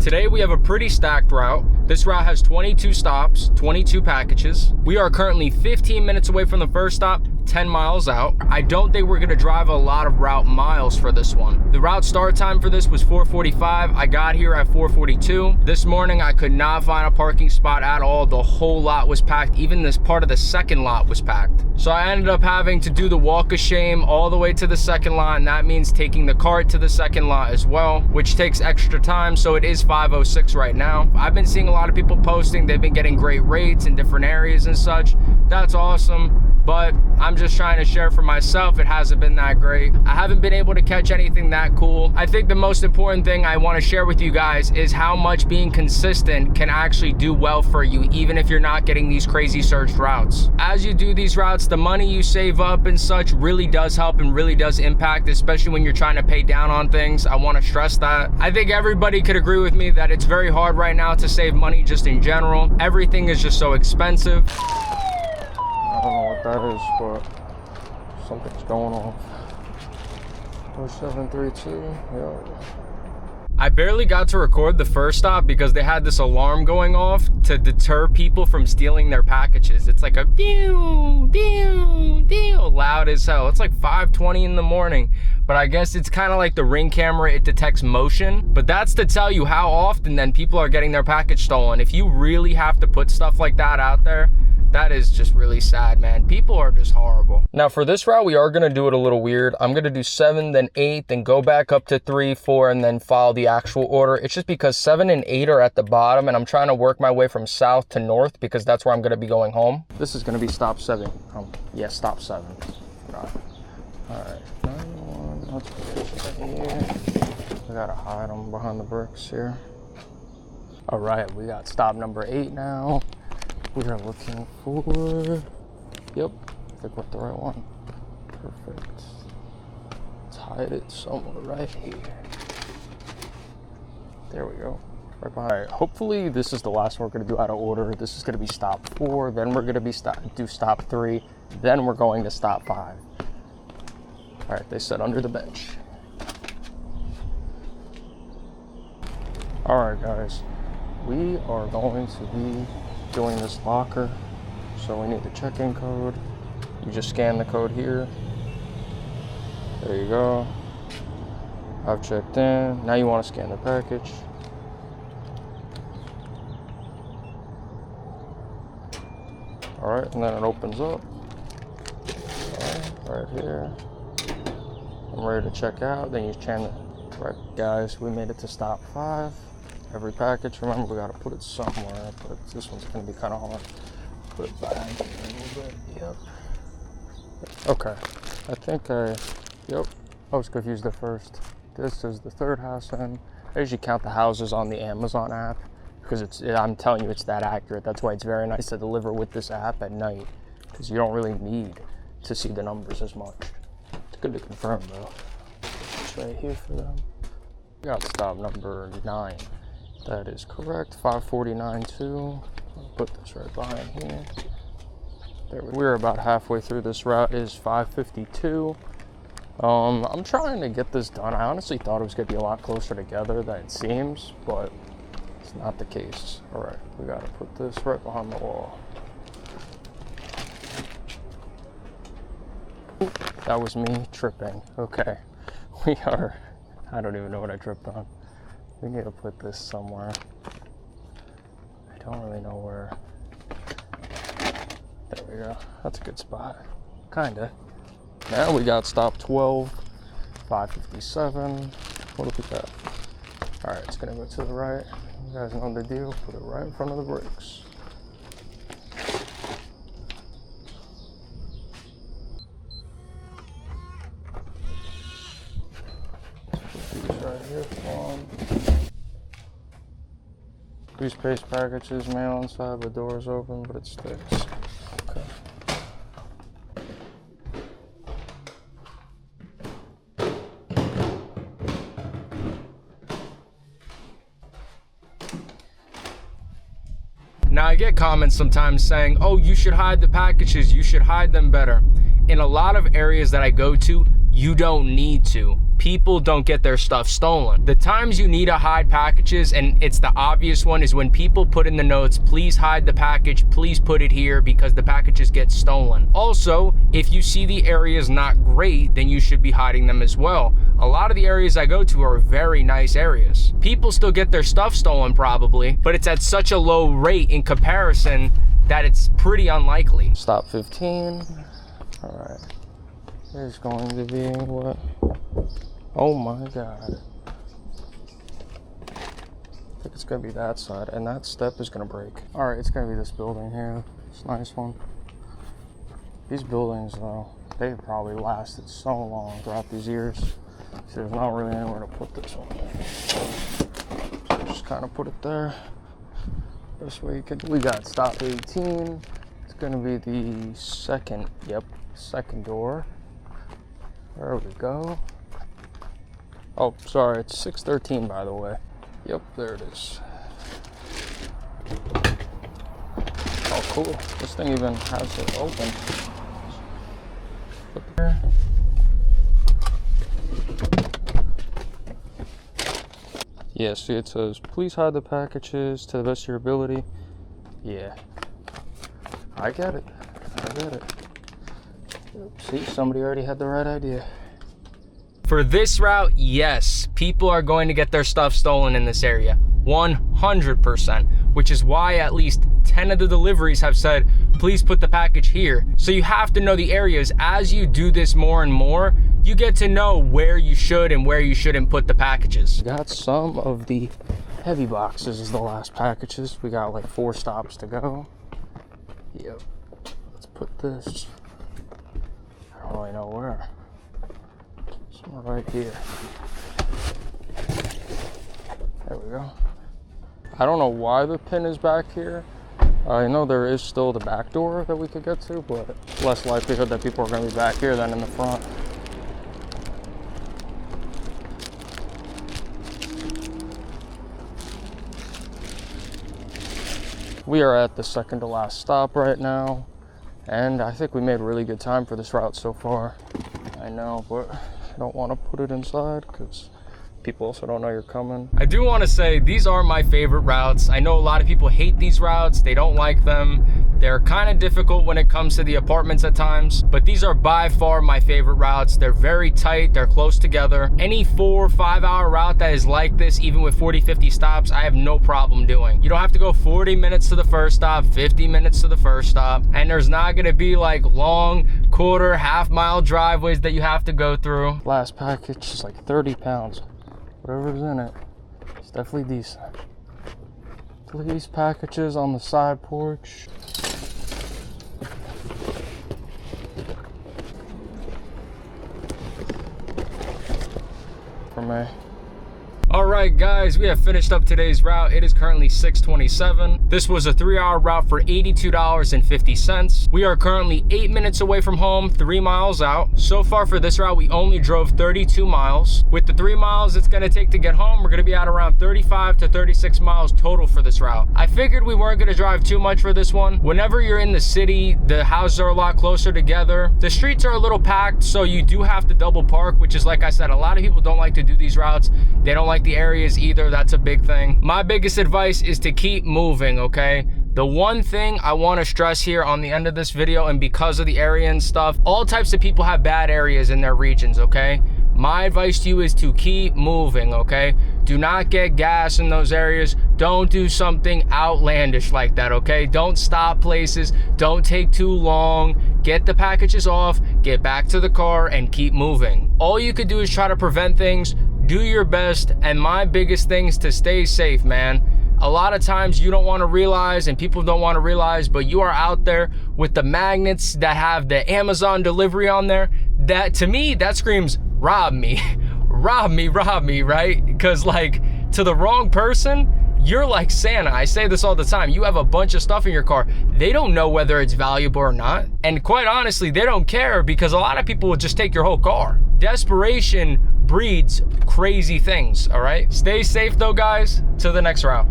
Today we have a pretty stacked route. This route has 22 stops, 22 packages. We are currently 15 minutes away from the first stop, 10 miles out. I don't think we're gonna drive a lot of route miles for this one. The route start time for this was 4:45. I got here at 4:42. This morning I could not find a parking spot at all. The whole lot was packed. Even this part of the second lot was packed. So I ended up having to do the walk of shame all the way to the second lot, and that means taking the cart to the second lot as well, which takes extra time. So it is 5:06 right now. I've been seeing a lot of people posting. They've been getting great rates in different areas and such. That's awesome. But I'm just trying to share for myself, it hasn't been that great. I haven't been able to catch anything that cool. I think the most important thing I want to share with you guys is how much being consistent can actually do well for you, even if you're not getting these crazy searched routes. As you do these routes, the money you save up and such really does help and really does impact, especially when you're trying to pay down on things. I want to stress that. I think everybody could agree with me that it's very hard right now to save money just in general. Everything is just so expensive. I don't know what that is, but something's going on. 0732, yeah. I barely got to record the first stop because they had this alarm going off to deter people from stealing their packages. It's like a pew, pew, pew, loud as hell. It's like 5:20 in the morning, but I guess it's kind of like the Ring camera, it detects motion. But that's to tell you how often then people are getting their package stolen. If you really have to put stuff like that out there, that is just really sad, man. People are just horrible. Now for this route, we are gonna do it a little weird. I'm gonna do 7, then 8, then go back up to 3, 4, and then follow the actual order. It's just because 7 and 8 are at the bottom, and I'm trying to work my way from south to north because that's where I'm gonna be going home. This is gonna be stop 7. Yeah, stop 7. All right, 91, let's put this right here. I gotta hide them behind the bricks here. All right, we got stop number 8 now. We are looking for, yep, I think we're at the right one. Perfect. Let's hide it somewhere right here. There we go, right behind. All right, hopefully this is the last one we're gonna do out of order. This is gonna be stop 4, then we're gonna be do stop 3, then we're going to stop 5. All right, they said under the bench. All right, guys, we are going to be doing this locker, so we need the check-in code. You just scan the code here. There you go. I've checked in. Now you want to scan the package. All right, and then it opens up. Right here. I'm ready to check out. Then you scan it. Right, guys, we made it to stop 5. Every package, remember, we gotta put it somewhere, but this one's gonna be kind of hard. Put it back a little bit, yep. Okay, I think yep, I was confused at first. This is the third house in. I usually count the houses on the Amazon app because I'm telling you, it's that accurate. That's why it's very nice to deliver with this app at night, because you don't really need to see the numbers as much. It's good to confirm though. It's right here for them. We got stop number 9. That is correct, 549.2. I'll put this right behind here. There we're about halfway through this route. It is 5:52. I'm trying to get this done. I honestly thought it was gonna be a lot closer together than it seems, but it's not the case. All right, we gotta put this right behind the wall. That was me tripping. Okay, we are, I don't even know what I tripped on. We need to put this somewhere. I don't really know where. There we go. That's a good spot. Kinda. Now we got stop 12, 557. What do we got? All right, it's gonna go to the right. You guys know the deal. Put it right in front of the bricks. Right here for them. Toothpaste packages, mail inside, the door's open, but it sticks. Okay. Now I get comments sometimes saying, oh, you should hide the packages, you should hide them better. In a lot of areas that I go to, you don't need to. people don't get their stuff stolen. The times you need to hide packages, and it's the obvious one, is when people put in the notes, please hide the package, please put it here, because the packages get stolen. Also, if you see the areas not great, then you should be hiding them as well. A lot of the areas I go to are very nice areas. People still get their stuff stolen probably, but it's at such a low rate in comparison that it's pretty unlikely. Stop 15. All right. There's going to be what? Oh my God. I think it's gonna be that side, and that step is gonna break. All right, it's gonna be this building here. It's a nice one. These buildings, though, they've probably lasted so long throughout these years. So there's not really anywhere to put this one. So just kind of put it there. This way you can. We got stop 18. It's gonna be the second. Yep, second door. There we go. Oh, sorry, it's 613 by the way. Yep, there it is. Oh, cool. This thing even has it open. Put there. Yeah, see it says, please hide the packages to the best of your ability. Yeah. I get it. I get it. See, somebody already had the right idea. For this route, yes, people are going to get their stuff stolen in this area, 100%, which is why at least 10 of the deliveries have said, please put the package here. So you have to know the areas. As you do this more and more, you get to know where you should and where you shouldn't put the packages. Got some of the heavy boxes as the last packages. We got like 4 stops to go. Yep. Let's put this. I don't really know where. Somewhere right here. There we go. I don't know why the pin is back here. I know there is still the back door that we could get to, but less likelihood that people are going to be back here than in the front. We are at the second to last stop right now, and I think we made really good time for this route so far. I know, but I don't want to put it inside because people also don't know you're coming. I do want to say these are my favorite routes. I know a lot of people hate these routes. They don't like them. They're kind of difficult when it comes to the apartments at times, but these are by far my favorite routes. They're very tight. They're close together. Any 4 or 5 hour route that is like this, even with 40, 50 stops, I have no problem doing. You don't have to go 40 minutes to the first stop, 50 minutes to the first stop, and there's not going to be like long quarter, half-mile driveways that you have to go through. Last package is like 30 pounds. Whatever's in it, it's definitely decent. These packages on the side porch. For me. All right, guys, we have finished up today's route. It is currently 6:27. This was a 3-hour route for $82.50. We are currently 8 minutes away from home, 3 miles out. So far for this route, we only drove 32 miles. With the 3 miles it's gonna take to get home, we're gonna be at around 35 to 36 miles total for this route. I figured we weren't gonna drive too much for this one. Whenever you're in the city, the houses are a lot closer together. The streets are a little packed, so you do have to double park, which is, like I said, a lot of people don't like to do these routes. They don't like the areas either. That's a big thing. My biggest advice is to keep moving, okay? The one thing I want to stress here on the end of this video, and because of the area and stuff, all types of people have bad areas in their regions, okay? My advice to you is to keep moving, okay? Do not get gas in those areas. Don't do something outlandish like that, okay? Don't stop places. Don't take too long. Get the packages off, get back to the car, and keep moving. All you could do is try to prevent things. Do your best, and my biggest thing is to stay safe, man. A lot of times you don't want to realize, and people don't want to realize, but you are out there with the magnets that have the Amazon delivery on there. That, to me, that screams, rob me. Rob me, right? Because, like, to the wrong person, you're like Santa. I say this all the time. You have a bunch of stuff in your car. They don't know whether it's valuable or not. And quite honestly, they don't care, because a lot of people will just take your whole car. Desperation breeds crazy things, all right? Stay safe though, guys. To the next route.